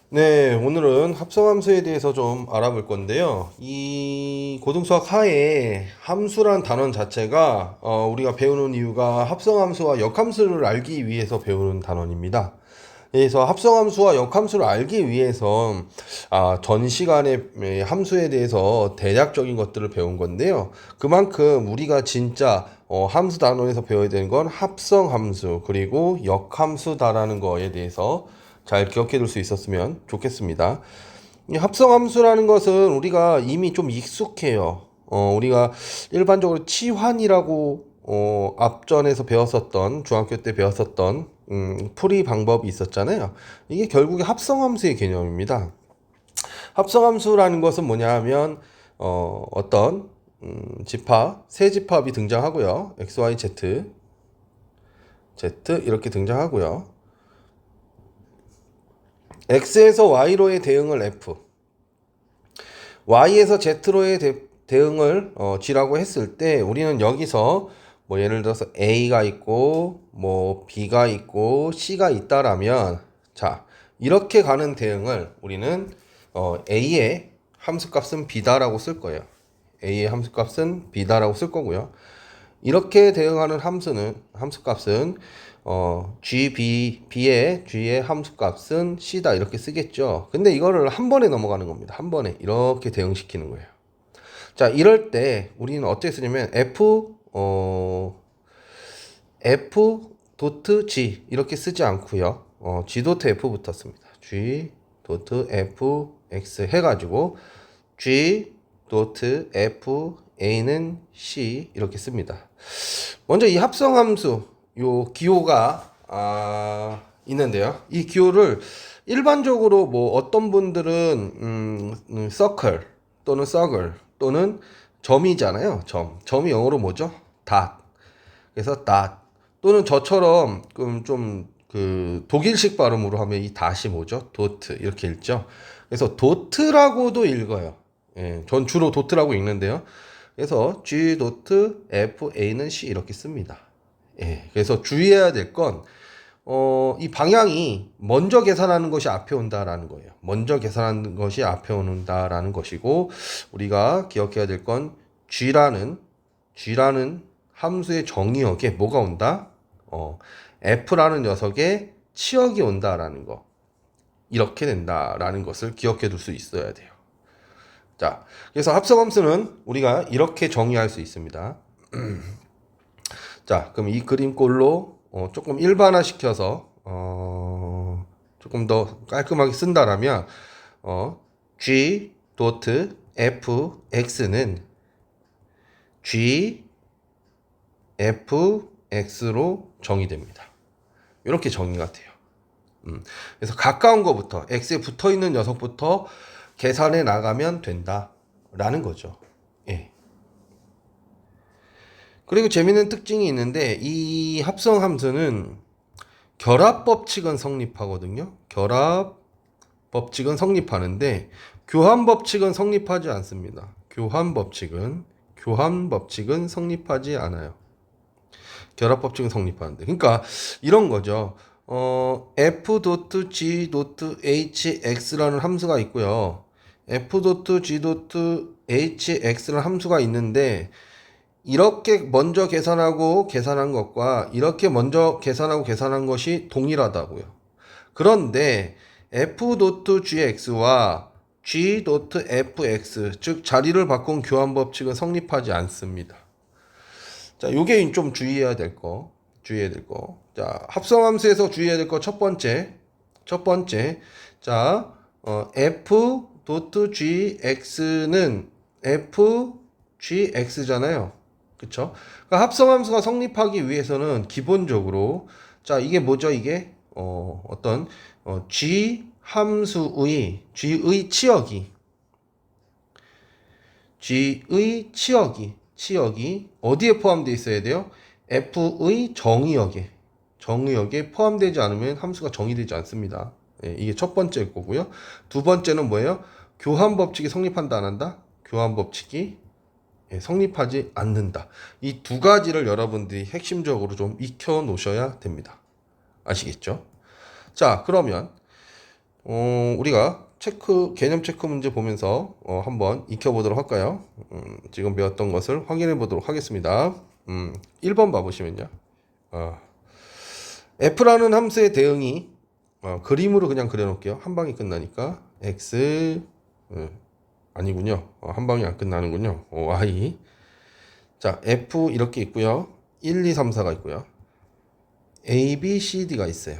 네, 오늘은 합성함수에 대해서 좀 알아볼 건데요. 이 고등수학 하에 함수란 단원 자체가 우리가 배우는 이유가 합성함수와 역함수를 알기 위해서 배우는 단원입니다. 그래서 합성함수와 역함수를 알기 위해서 전 시간에 함수에 대해서 대략적인 것들을 배운 건데요. 그만큼 우리가 진짜 함수 단원에서 배워야 되는 건 합성함수 그리고 역함수다라는 거에 대해서 잘 기억해 둘 수 있었으면 좋겠습니다. 이 합성함수라는 것은 우리가 이미 좀 익숙해요. 우리가 일반적으로 치환이라고 앞전에서 배웠었던 중학교 때 배웠었던 풀이 방법이 있었잖아요. 이게 결국에 합성함수의 개념입니다. 합성함수라는 것은 뭐냐 하면 어떤 집합, 세 집합이 등장하고요. x, y, z, z 이렇게 등장하고요. x에서 y로의 대응을 f, y에서 z로의 대응을 g라고 했을 때 우리는 여기서 뭐 예를 들어서 a가 있고 뭐 b가 있고 c가 있다라면 자 이렇게 가는 대응을 우리는 a의 함수값은 b다라고 쓸 거예요. a의 함수값은 b다라고 쓸 거고요. 이렇게 대응하는 함수값은 b의 함수값은 c다 이렇게 쓰겠죠. 근데 이거를 한 번에 넘어가는 겁니다. 한 번에 이렇게 대응시키는 거예요. 자, 이럴 때 우리는 어떻게 쓰냐면 f g 이렇게 쓰지 않고요. g f 붙었습니다. g f x 해가지고 g f a는 c 이렇게 씁니다. 먼저 이 합성함수 요 기호가 있는데요. 이 기호를 일반적으로 뭐 어떤 분들은 서클 또는 서글 또는 점이잖아요. 점이 영어로 뭐죠? 닷. 그래서 닷 또는 저처럼 좀 그 독일식 발음으로 하면 이 닷이 뭐죠? 도트 이렇게 읽죠. 그래서 도트라고도 읽어요. 예, 전 주로 도트라고 읽는데요. 그래서 G 도트 F A는 C 이렇게 씁니다. 예, 그래서 주의해야 될 건, 이 방향이 먼저 계산하는 것이 앞에 온다라는 거예요. 먼저 계산하는 것이 앞에 온다라는 것이고, 우리가 기억해야 될 건, G라는 함수의 정의역에 뭐가 온다? F라는 녀석의 치역이 온다라는 거. 이렇게 된다라는 것을 기억해 둘 수 있어야 돼요. 자, 그래서 합성함수는 우리가 이렇게 정의할 수 있습니다. 자, 그럼 이 그림꼴로 조금 일반화시켜서 조금 더 깔끔하게 쓴다라면 G 도트 F X는 G F X로 정의됩니다. 이렇게 정의가 돼요. 그래서 가까운 것부터 X에 붙어 있는 녀석부터 계산해 나가면 된다라는 거죠. 예. 그리고 재미있는 특징이 있는데 이 합성 함수는 결합 법칙은 성립하거든요. 결합 법칙은 성립하는데 교환 법칙은 성립하지 않습니다. 교환 법칙은 성립하지 않아요. 결합 법칙은 성립하는데. 그러니까 이런 거죠. f.g.hx라는 함수가 있고요. f.g.hx라는 함수가 있는데 이렇게 먼저 계산하고 계산한 것과 이렇게 먼저 계산하고 계산한 것이 동일하다고요. 그런데 f.gx와 g.fx 즉 자리를 바꾼 교환 법칙은 성립하지 않습니다. 자, 요게 좀 주의해야 될 거. 자, 합성함수에서 주의해야 될 거 첫 번째. 자, f.gx는 fgx잖아요. 그쵸? 그러니까 합성함수가 성립하기 위해서는 기본적으로 자, 이게 뭐죠? 이게 어떤 g 함수의 g의 치역이 어디에 포함되어 있어야 돼요? f의 정의역에 포함되지 않으면 함수가 정의되지 않습니다. 예, 이게 첫 번째 거고요. 두 번째는 뭐예요? 교환 법칙이 성립한다 안 한다? 교환 법칙이 성립하지 않는다. 이 두 가지를 여러분들이 핵심적으로 좀 익혀 놓으셔야 됩니다. 아시겠죠? 자, 그러면 우리가 개념 체크 문제 보면서 한번 익혀보도록 할까요? 지금 배웠던 것을 확인해 보도록 하겠습니다. 1번 봐보시면요. f라는 함수의 대응이 그림으로 그냥 그려놓을게요. 한 방에 끝나니까 x 아니군요. 한 방에 안 끝나는군요. y 자 f 이렇게 있고요. 1, 2, 3, 4가 있고요. a, b, c, d가 있어요.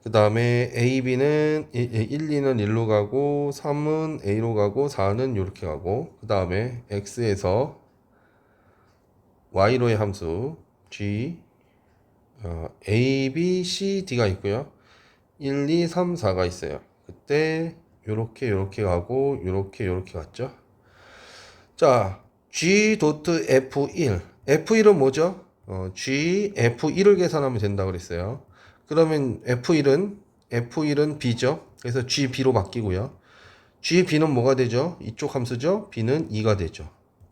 그 다음에 A, B는 1, 2는 1로 가고 3은 A로 가고 4는 이렇게 가고 그 다음에 X에서 Y로의 함수 G A, B, C, D가 있고요. 1, 2, 3, 4가 있어요. 그때 요렇게 가고 요렇게 갔죠. 자 G 도트 F1 F1은 뭐죠? G F1을 계산하면 된다 그랬어요. 그러면 F1은 B죠. 그래서 GB로 바뀌고요. GB는 뭐가 되죠? 이쪽 함수죠. B는 2가 되죠.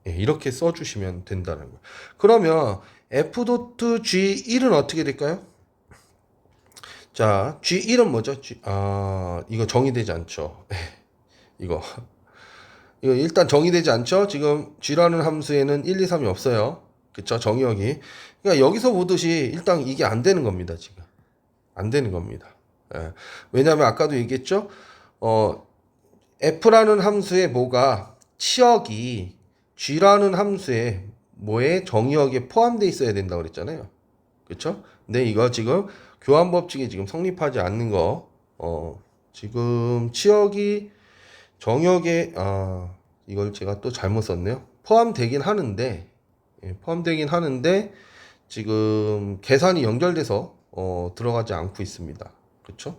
예, 이렇게 써주시면 된다는 거예요. 그러면 F.G1은 어떻게 될까요? 자, G1은 뭐죠? 이거 정의되지 않죠. 이거 일단 정의되지 않죠? 지금 G라는 함수에는 1, 2, 3이 없어요. 그쵸? 정의역이. 그러니까 여기서 보듯이 일단 이게 안 되는 겁니다, 지금. 안 되는 겁니다. 예. 왜냐하면 아까도 얘기했죠. f라는 함수의 뭐가 치역이 g라는 함수의 뭐에 정의역에 포함되어 있어야 된다고 그랬잖아요. 그렇죠? 근데 이거 지금 교환 법칙이 지금 성립하지 않는 거. 지금 치역이 정의역에 이걸 제가 또 잘못 썼네요. 포함되긴 하는데 지금 계산이 연결돼서 들어가지 않고 있습니다. 그쵸?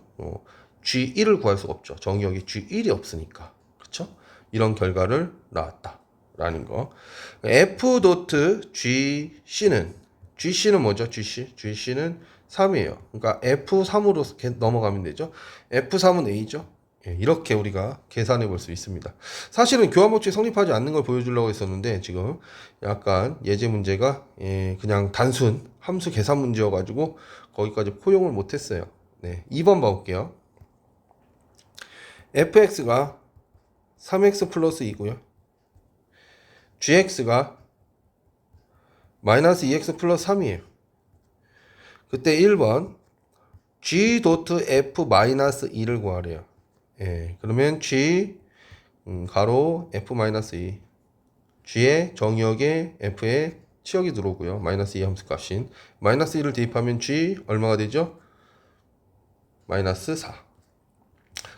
G1을 구할 수가 없죠. 정의역이 G1이 없으니까. 그쵸? 이런 결과를 나왔다라는 거. F.GC는 뭐죠? GC는 3이에요. 그러니까 F3으로 넘어가면 되죠. F3은 A죠. 예, 이렇게 우리가 계산해 볼 수 있습니다. 사실은 교환법칙이 성립하지 않는 걸 보여주려고 했었는데 지금 약간 예제 문제가 그냥 단순 함수 계산 문제여가지고 거기까지 포용을 못했어요. 네, 2번 봐볼게요. fx가 3x 플러스 2고요. gx가 마이너스 2x 플러스 3이에요. 그때 1번 g 도트 f 마이너스 2를 구하래요. 예, 그러면 g 가로 f 마이너스 2 g의 정의역에 f에 치역이 들어오고요. 마이너스 2 함수 값인 마이너스 2를 대입하면 g 얼마가 되죠? 마이너스 4.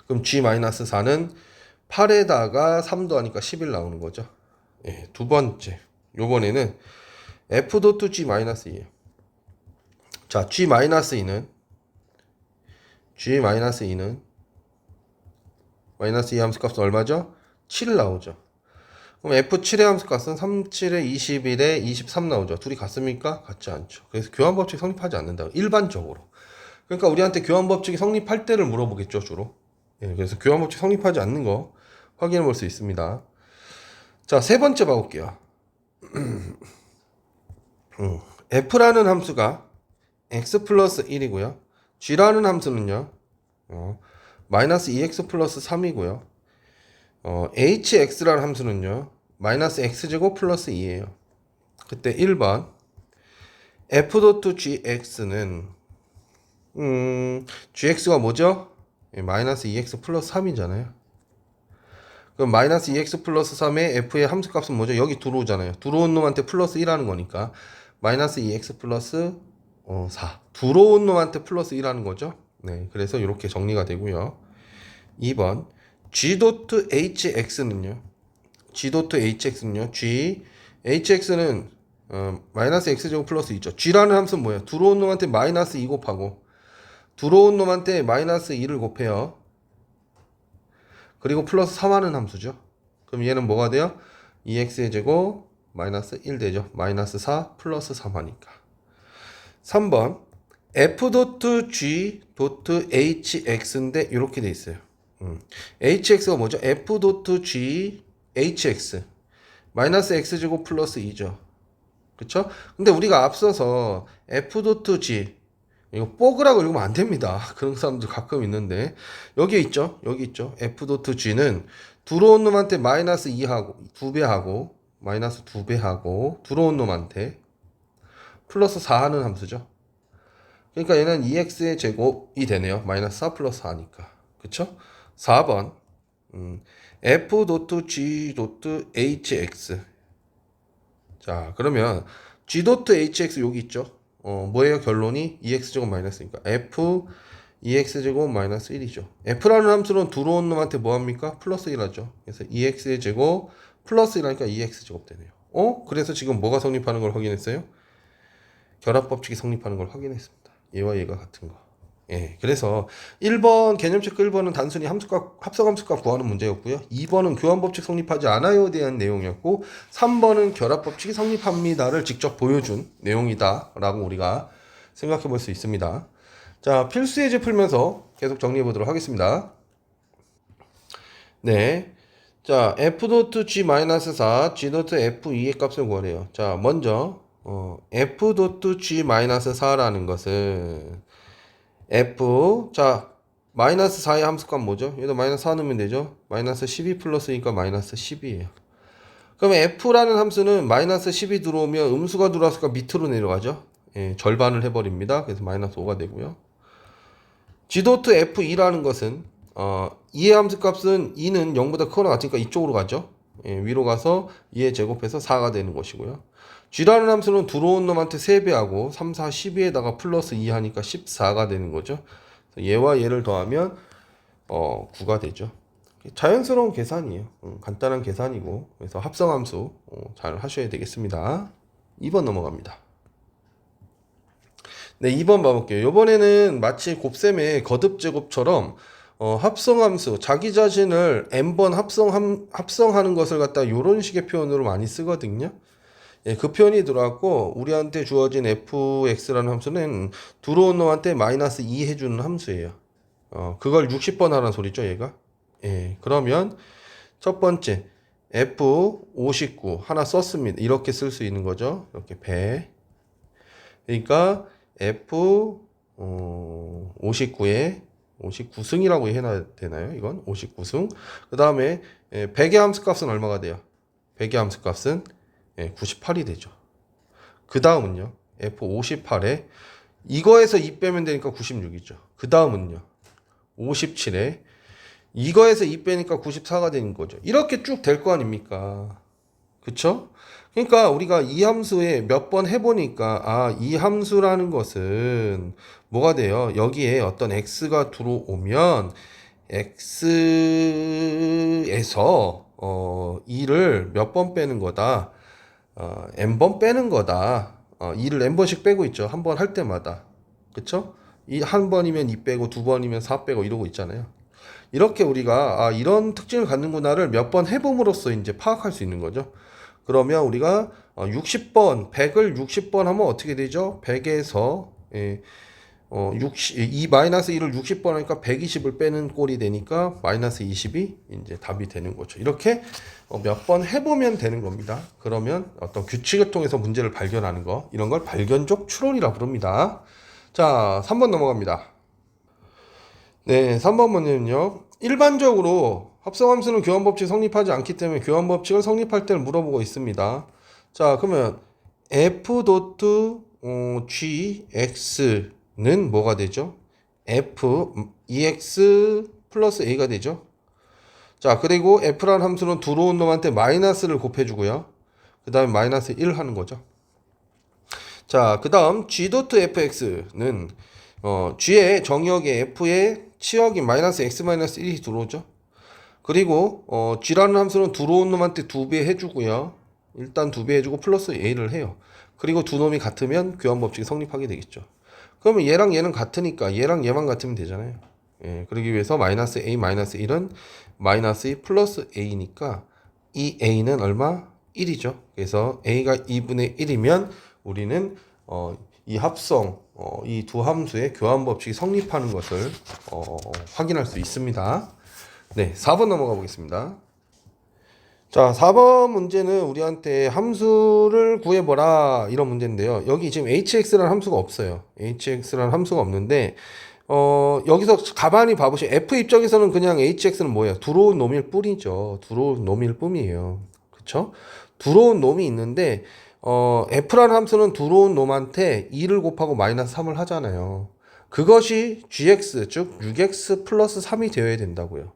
그럼 g 마이너스 4는 8에다가 3도 하니까 11 나오는 거죠. 예, 두 번째. 요번에는 f 도트 g 마이너스 2예요. 자, g 마이너스 2는 마이너스 2 함수 값은 얼마죠? 7 나오죠. 그럼 F7의 함수 값은 37에 21에 23 나오죠. 둘이 같습니까? 같지 않죠. 그래서 교환법칙이 성립하지 않는다. 일반적으로. 그러니까 우리한테 교환법칙이 성립할 때를 물어보겠죠, 주로. 예, 그래서 교환법칙 성립하지 않는 거 확인해 볼 수 있습니다. 자, 세 번째 봐볼게요. F라는 함수가 x 플러스 1이고요. G라는 함수는요. 마이너스 2x 플러스 3이고요. hx라는 함수는요. 마이너스 x제곱 플러스 2예요. 그때 1번 f.gx는 gx가 뭐죠? 마이너스 2x 플러스 3이잖아요. 그럼 마이너스 2x 플러스 3의 f의 함수값은 뭐죠? 여기 들어오잖아요. 들어온 놈한테 플러스 1하는 거니까 마이너스 2x 플러스 4 들어온 놈한테 플러스 1하는 거죠. 네, 그래서 이렇게 정리가 되고요. 2번 g.hx는요. hx는 마이너스 x제곱 플러스 2죠. g라는 함수는 뭐예요? 들어온 놈한테 마이너스 2 곱하고 들어온 놈한테 마이너스 2를 곱해요. 그리고 플러스 3 하는 함수죠. 그럼 얘는 뭐가 돼요? 2x의 제곱 마이너스 1 되죠. 마이너스 4 플러스 3 하니까. 3번 f.g.hx인데 이렇게 돼 있어요. hx가 뭐죠? f.g.hx 마이너스 x제곱 플러스 2죠. 그쵸? 근데 우리가 앞서서 f.g 이거 뽀그라고 읽으면 안 됩니다. 그런 사람들 가끔 있는데 여기에 있죠. 여기 있죠. f.g는 들어온 놈한테 마이너스 2하고 2배 하고 마이너스 2배 하고 들어온 놈한테 플러스 4 하는 함수죠. 그러니까 얘는 2x의 제곱이 되네요. 마이너스 4 플러스 4니까. 그쵸? 4번 f.g.hx. 자, 그러면 g.hx 여기 있죠? 뭐예요? 결론이 2x제곱 마이너스니까 f 2x제곱 마이너스 1이죠. f라는 함수는 들어온 놈한테 뭐합니까? 플러스 1 하죠. 그래서 2x의 제곱 플러스 1하니까 2x제곱 되네요. 그래서 지금 뭐가 성립하는 걸 확인했어요? 결합법칙이 성립하는 걸 확인했습니다. 얘와 얘가 같은 거. 예, 그래서 1번 개념 체크 1번은 단순히 함수값, 합성함수값 구하는 문제였고요. 2번은 교환법칙 성립하지 않아요에 대한 내용이었고 3번은 결합법칙이 성립합니다를 직접 보여준 내용이다 라고 우리가 생각해 볼 수 있습니다. 자, 필수 예제 풀면서 계속 정리해 보도록 하겠습니다. 네. 자, f.g-4, g.f2의 값을 구하래요. 자, 먼저 f.g-4라는 것은 f, 자, 마이너스 4의 함수값 뭐죠? 여기다 마이너스 4 넣으면 되죠? 마이너스 12 플러스니까 마이너스 10이에요. 그러면 f라는 함수는 마이너스 10이 들어오면 음수가 들어왔으니까 밑으로 내려가죠? 예, 절반을 해버립니다. 그래서 마이너스 5가 되고요. g.f2라는 것은 2의 함수값은 2는 0보다 크거나 같으니까 이쪽으로 가죠. 예, 위로 가서 2의 제곱해서 4가 되는 것이고요. g라는 함수는 들어온 놈한테 3배하고 3, 4, 12에다가 플러스 2 하니까 14가 되는 거죠. 얘와 얘를 더하면 9가 되죠. 자연스러운 계산이에요. 간단한 계산이고 그래서 합성함수 잘 하셔야 되겠습니다. 2번 넘어갑니다. 네, 2번 봐볼게요. 이번에는 마치 곱셈의 거듭제곱처럼 합성함수, 자기 자신을 n번 합성하는 것을 갖다 이런 식의 표현으로 많이 쓰거든요. 예, 그 표현이 들어왔고 우리한테 주어진 fx라는 함수는 들어온 놈한테 마이너스 2 해주는 함수예요. 그걸 60번 하라는 소리죠, 얘가. 예, 그러면 첫 번째 f59 하나 썼습니다. 이렇게 쓸 수 있는 거죠. 이렇게 배. 그러니까 f59에 59승이라고 해놔야 되나요? 이건 59승. 그 다음에 100의 함수값은 얼마가 돼요? 100의 함수값은 98이 되죠. 그 다음은요. f58에 이거에서 2 빼면 되니까 96이죠. 그 다음은요. 57에 이거에서 2 빼니까 94가 되는 거죠. 이렇게 쭉 될 거 아닙니까? 그쵸? 그러니까 우리가 이 함수에 몇 번 해보니까 이 함수라는 것은 뭐가 돼요? 여기에 어떤 x가 들어오면 x에서 2를 몇 번 빼는 거다. n번 빼는 거다. 2를 n번씩 빼고 있죠. 한 번 할 때마다. 그쵸? 한 번이면 2 빼고 두 번이면 4 빼고 이러고 있잖아요. 이렇게 우리가 이런 특징을 갖는구나를 몇 번 해봄으로써 이제 파악할 수 있는 거죠. 그러면 우리가 60번, 100을 60번 하면 어떻게 되죠? 100에서 이 마이너스 1을 60번 하니까 120을 빼는 꼴이 되니까 마이너스 20이 이제 답이 되는 거죠. 이렇게 몇 번 해보면 되는 겁니다. 그러면 어떤 규칙을 통해서 문제를 발견하는 거, 이런 걸 발견적 추론이라 부릅니다. 자, 3번 넘어갑니다. 네, 3번 문제는요. 일반적으로 합성함수는 교환법칙 성립하지 않기 때문에 교환법칙을 성립할 때를 물어보고 있습니다. 자, 그러면 f.gx는 뭐가 되죠? f 2x 플러스 a가 되죠. 자, 그리고 f라는 함수는 들어온 놈한테 마이너스를 곱해주고요. 그 다음에 마이너스 1 하는 거죠. 자, 그 다음 g.fx는 g의 정역에 f의 치역인 마이너스 x 마이너스 1이 들어오죠. 그리고 g라는 함수는 들어온 놈한테 2배 해주고요. 일단 2배 해주고 플러스 a를 해요. 그리고 두 놈이 같으면 교환법칙이 성립하게 되겠죠. 그러면 얘랑 얘는 같으니까 얘랑 얘만 같으면 되잖아요. 예, 그러기 위해서 마이너스 a 마이너스 1은 마이너스 2 플러스 a니까 이 a는 얼마? 1이죠. 그래서 a가 2분의 1이면 우리는 이 합성, 이 두 함수의 교환법칙이 성립하는 것을 확인할 수 있습니다. 네, 4번 넘어가 보겠습니다. 자, 4번 문제는 우리한테 함수를 구해보라 이런 문제인데요. 여기 지금 hx라는 함수가 없어요. hx라는 함수가 없는데 여기서 가만히 봐보시면 f 입장에서는 그냥 hx는 뭐예요? 들어온 놈일 뿐이죠. 들어온 놈일 뿐이에요. 그쵸? 들어온 놈이 있는데 f라는 함수는 들어온 놈한테 2를 곱하고 마이너스 3을 하잖아요. 그것이 gx 즉 6x 플러스 3이 되어야 된다고요.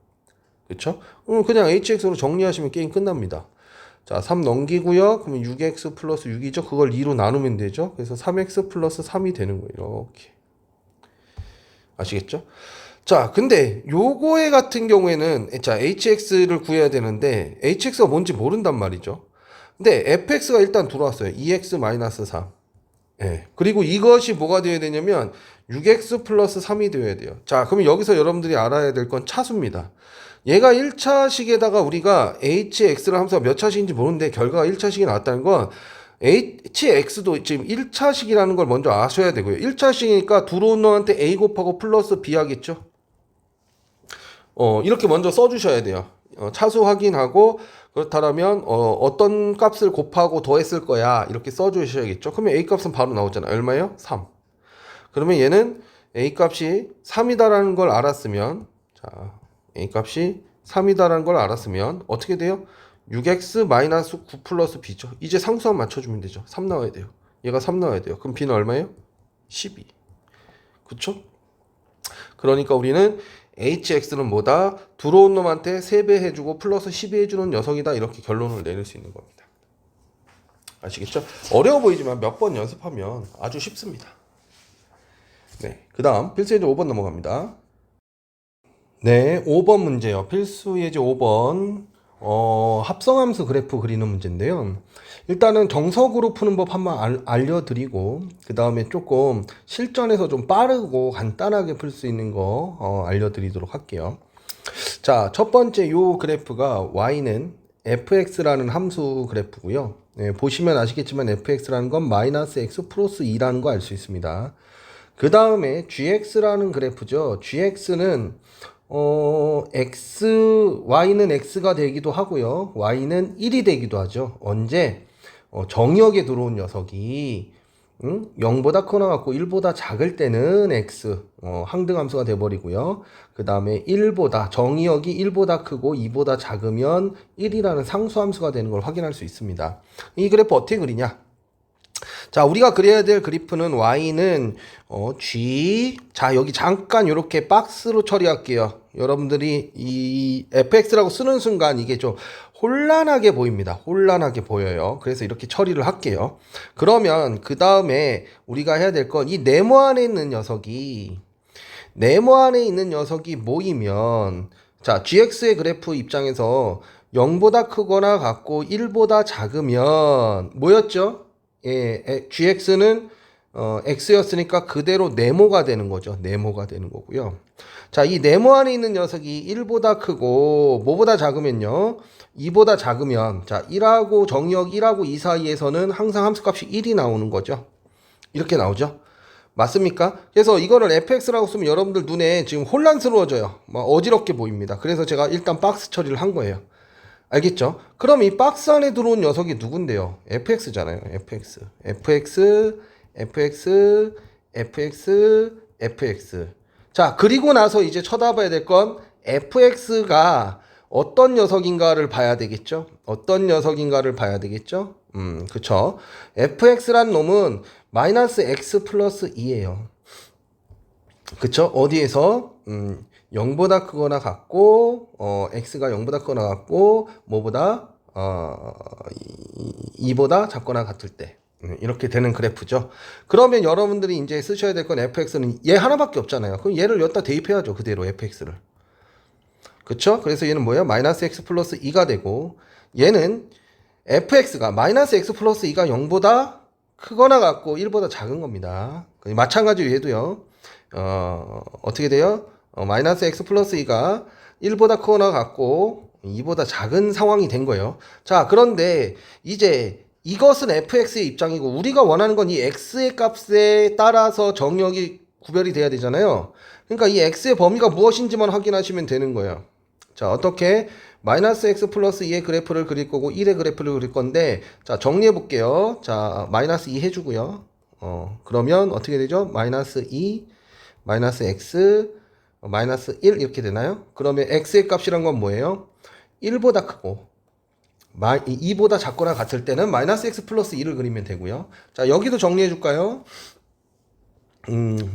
그쵸? 그냥 hx로 정리하시면 게임 끝납니다. 자, 3 넘기고요. 그러면 6x 플러스 6이죠. 그걸 2로 나누면 되죠. 그래서 3x 플러스 3이 되는 거예요. 이렇게. 아시겠죠? 자, 근데 요거에 같은 경우에는 자, hx를 구해야 되는데 hx가 뭔지 모른단 말이죠. 근데 fx가 일단 들어왔어요. 2x-3. 예. 그리고 이것이 뭐가 되어야 되냐면 6x 플러스 3이 되어야 돼요. 자, 그럼 여기서 여러분들이 알아야 될 건 차수입니다. 얘가 1차식에다가 우리가 hx를 함수가 몇 차식인지 모르는데 결과가 1차식이 나왔다는 건 hx도 지금 1차식이라는 걸 먼저 아셔야 되고요. 1차식이니까 들어온 놈한테 a 곱하고 플러스 b 하겠죠. 이렇게 먼저 써주셔야 돼요. 차수 확인하고 그렇다면 어떤 값을 곱하고 더했을 거야 이렇게 써주셔야겠죠. 그러면 a 값은 바로 나오잖아요. 얼마예요? 3. 그러면 얘는 a 값이 3이다라는 걸 알았으면 자 a 값이 3이다라는 걸 알았으면 어떻게 돼요? 6x-9 플러스 b죠. 이제 상수함 맞춰주면 되죠. 3 나와야 돼요. 얘가 3 나와야 돼요. 그럼 b는 얼마예요? 12. 그쵸? 그러니까 우리는 hx는 뭐다? 들어온 놈한테 3배 해주고 플러스 12 해주는 녀석이다. 이렇게 결론을 내릴 수 있는 겁니다. 아시겠죠? 어려워 보이지만 몇 번 연습하면 아주 쉽습니다. 네, 그 다음 필수 예제 5번 넘어갑니다. 네, 5번 문제요. 필수 예제 5번 합성함수 그래프 그리는 문제인데요. 일단은 정석으로 푸는 법 한번 알려드리고 그 다음에 조금 실전에서 좀 빠르고 간단하게 풀 수 있는 거 알려드리도록 할게요. 자, 첫 번째 요 그래프가 y는 fx라는 함수 그래프고요. 네, 보시면 아시겠지만 fx라는 건 마이너스 x 플러스 2라는 거 알 수 있습니다. 그 다음에 gx라는 그래프죠. gx는 y는 x가 되기도 하고요. y는 1이 되기도 하죠. 언제? 정역에 들어온 녀석이 0보다 크거나 같고 1보다 작을 때는 x 항등함수가 돼버리고요. 그 다음에 1보다 정의역이 1보다 크고 2보다 작으면 1이라는 상수함수가 되는 걸 확인할 수 있습니다. 이 그래프 어떻게 그리냐? 자, 우리가 그려야 될 그래프는 y는 g 자 여기 잠깐 이렇게 박스로 처리할게요. 여러분들이 이 fx라고 쓰는 순간 이게 좀 혼란하게 보입니다. 혼란하게 보여요. 그래서 이렇게 처리를 할게요. 그러면 그 다음에 우리가 해야 될 건 이 네모 안에 있는 녀석이 모이면 자 gx의 그래프 입장에서 0보다 크거나 같고 1보다 작으면 뭐였죠? 예, gx는 x였으니까 그대로 네모가 되는 거죠. 네모가 되는 거고요. 자, 이 네모 안에 있는 녀석이 1보다 크고 뭐보다 작으면요. 2보다 작으면 자, 1하고 정의역 1하고 2 사이에서는 항상 함수값이 1이 나오는 거죠. 이렇게 나오죠. 맞습니까? 그래서 이거를 fx라고 쓰면 여러분들 눈에 지금 혼란스러워져요. 막 어지럽게 보입니다. 그래서 제가 일단 박스 처리를 한 거예요. 알겠죠? 그럼 이 박스 안에 들어온 녀석이 누군데요? fx잖아요. fx. 자, 그리고 나서 이제 쳐다봐야 될 건 fx가 어떤 녀석인가를 봐야 되겠죠? 그쵸? fx란 놈은 마이너스 x 플러스 2예요. 그쵸? 어디에서? 0보다 크거나 같고 x가 0보다 크거나 같고 뭐보다 2보다 작거나 같을 때 이렇게 되는 그래프죠. 그러면 여러분들이 이제 쓰셔야 될 건 fx는 얘 하나밖에 없잖아요. 그럼 얘를 여기다 대입해야죠. 그대로 fx를. 그쵸? 그래서 얘는 뭐예요? 마이너스 x 플러스 2가 되고 얘는 fx가 마이너스 x 플러스 2가 0보다 크거나 같고 1보다 작은 겁니다. 마찬가지로 얘도요. 어떻게 돼요? 마이너스 x 플러스 2가 1보다 크거나 같고 2보다 작은 상황이 된 거예요. 자, 그런데 이제 이것은 fx의 입장이고 우리가 원하는 건 이 x의 값에 따라서 정역이 구별이 돼야 되잖아요. 그러니까 이 x의 범위가 무엇인지만 확인하시면 되는 거예요. 자, 어떻게? 마이너스 x 플러스 2의 그래프를 그릴 거고 1의 그래프를 그릴 건데, 자, 정리해 볼게요. 자, 마이너스 2 해주고요. 그러면 어떻게 되죠? 마이너스 2, 마이너스 x, 마이너스 1 이렇게 되나요? 그러면 x의 값이란 건 뭐예요? 1보다 크고 2보다 작거나 같을 때는 마이너스 x 플러스 2를 그리면 되고요. 자, 여기도 정리해 줄까요?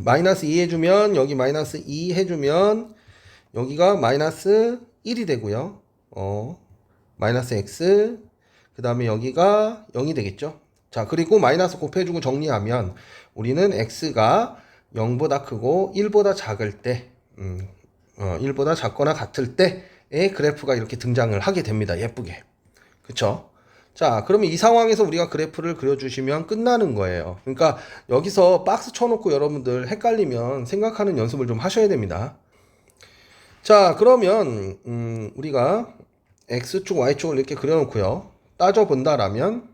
마이너스 2 해주면 여기 마이너스 2 해주면 여기가 마이너스 1이 되고요. 마이너스 x, 그 다음에 여기가 0이 되겠죠. 자, 그리고 마이너스 곱해주고 정리하면 우리는 x가 0보다 크고 1보다 작을 때 1보다 작거나 같을 때의 그래프가 이렇게 등장을 하게 됩니다. 예쁘게. 그쵸? 자, 그러면 이 상황에서 우리가 그래프를 그려주시면 끝나는 거예요. 그러니까 여기서 박스 쳐놓고 여러분들 헷갈리면 생각하는 연습을 좀 하셔야 됩니다. 자, 그러면 우리가 x축, y축을 이렇게 그려놓고요. 따져본다라면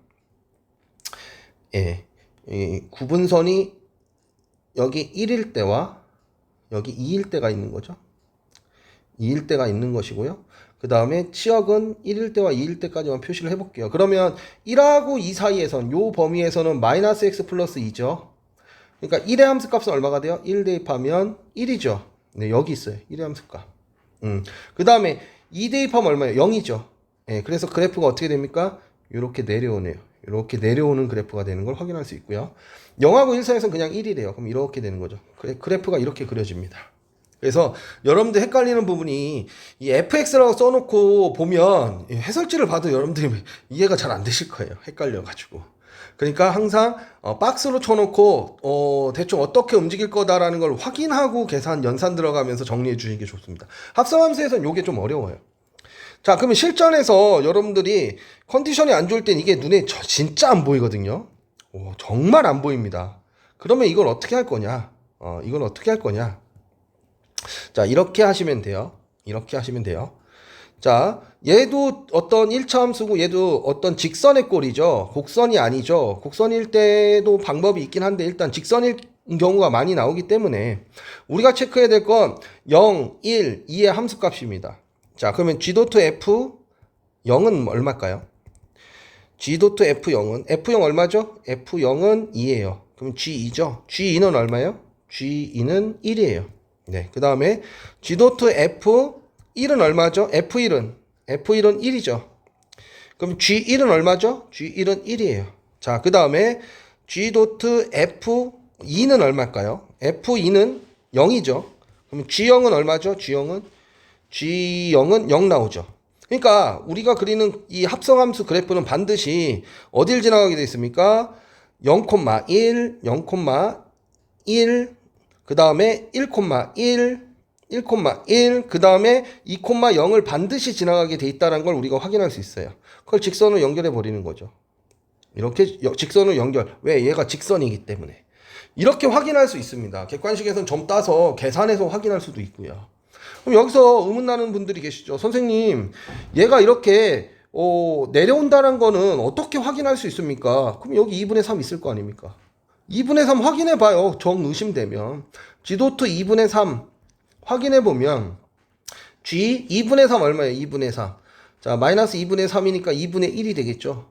이 구분선이 여기 1일 때와 여기 2일 때가 있는 거죠. 2일 때가 있는 것이고요. 그 다음에 치역은 1일 때와 2일 때까지만 표시를 해볼게요. 그러면 1하고 2 사이에선 요 범위에서는 마이너스 x 플러스 2죠. 그러니까 1의 함수값은 얼마가 돼요? 1 대입하면 1이죠. 네, 여기 있어요. 1의 함수값. 그 다음에 2 대입하면 얼마예요? 0이죠. 네, 그래서 그래프가 어떻게 됩니까? 이렇게 내려오네요. 이렇게 내려오는 그래프가 되는 걸 확인할 수 있고요. 0하고 1 사이에서는 그냥 1이래요. 그럼 이렇게 되는 거죠. 그래프가 이렇게 그려집니다. 그래서 여러분들 헷갈리는 부분이 이 fx라고 써놓고 보면 해설지를 봐도 여러분들이 이해가 잘 안 되실 거예요. 헷갈려가지고. 그러니까 항상 박스로 쳐놓고 대충 어떻게 움직일 거다라는 걸 확인하고 계산, 연산 들어가면서 정리해 주시는 게 좋습니다. 합성함수에서는 이게 좀 어려워요. 자, 그러면 실전에서 여러분들이 컨디션이 안 좋을 땐 이게 눈에 진짜 안 보이거든요. 정말 안 보입니다. 그러면 이걸 어떻게 할 거냐? 이걸 어떻게 할 거냐? 자, 이렇게 하시면 돼요. 이렇게 하시면 돼요. 자, 얘도 어떤 1차 함수고 얘도 어떤 직선의 꼴이죠. 곡선이 아니죠. 곡선일 때도 방법이 있긴 한데 일단 직선일 경우가 많이 나오기 때문에 우리가 체크해야 될 건 0, 1, 2의 함수값입니다. 자, 그러면 g.f 0은 얼마일까요? g.f 0은 F0 얼마죠? F0은 2예요. 그럼 g2죠. g2는 얼마예요? g2는 1이에요. 네, 그 다음에 g.f1은 얼마죠? F1은 1이죠. 그럼 G1은 얼마죠? G1은 1이에요. 자, 그 다음에 g.f2는 얼마일까요? F2는 0이죠. 그럼 G0은 얼마죠? G0은 0 나오죠. 그러니까 우리가 그리는 이 합성함수 그래프는 반드시 어딜 지나가게 되어 있습니까? 0,1, 0,1, 그 다음에 1,1, 1,1, 그 다음에 2,0을 반드시 지나가게 돼 있다는 걸 우리가 확인할 수 있어요. 그걸 직선으로 연결해 버리는 거죠. 이렇게 직선으로 연결. 왜? 얘가 직선이기 때문에. 이렇게 확인할 수 있습니다. 객관식에서는 점 따서 계산해서 확인할 수도 있고요. 그럼 여기서 의문 나는 분들이 계시죠. 선생님, 얘가 이렇게 내려온다는 거는 어떻게 확인할 수 있습니까? 그럼 여기 2분의 3 있을 거 아닙니까? 2분의 3 확인해 봐요. 정 의심되면. G.2 2분의 3 확인해 보면 G 2분의 3 얼마예요? 2분의 3. 자, 마이너스 2분의 3이니까 2분의 1이 되겠죠.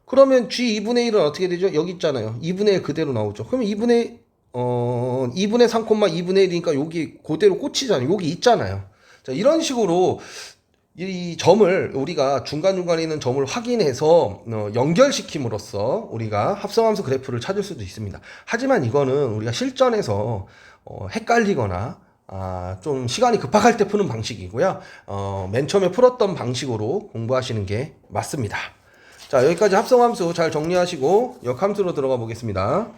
그러면 G 2분의 1은 어떻게 되죠? 여기 있잖아요. 2분의 1 그대로 나오죠. 그러면 2분의 3, 2분의 1이니까 여기 그대로 꽂히잖아요. 여기 있잖아요. 자, 이런 식으로 이 점을 우리가 중간중간에 있는 점을 확인해서 연결시킴으로써 우리가 합성함수 그래프를 찾을 수도 있습니다. 하지만 이거는 우리가 실전에서 헷갈리거나 좀 시간이 급박할 때 푸는 방식이고요. 맨 처음에 풀었던 방식으로 공부하시는 게 맞습니다. 자, 여기까지 합성함수 잘 정리하시고 역함수로 들어가 보겠습니다.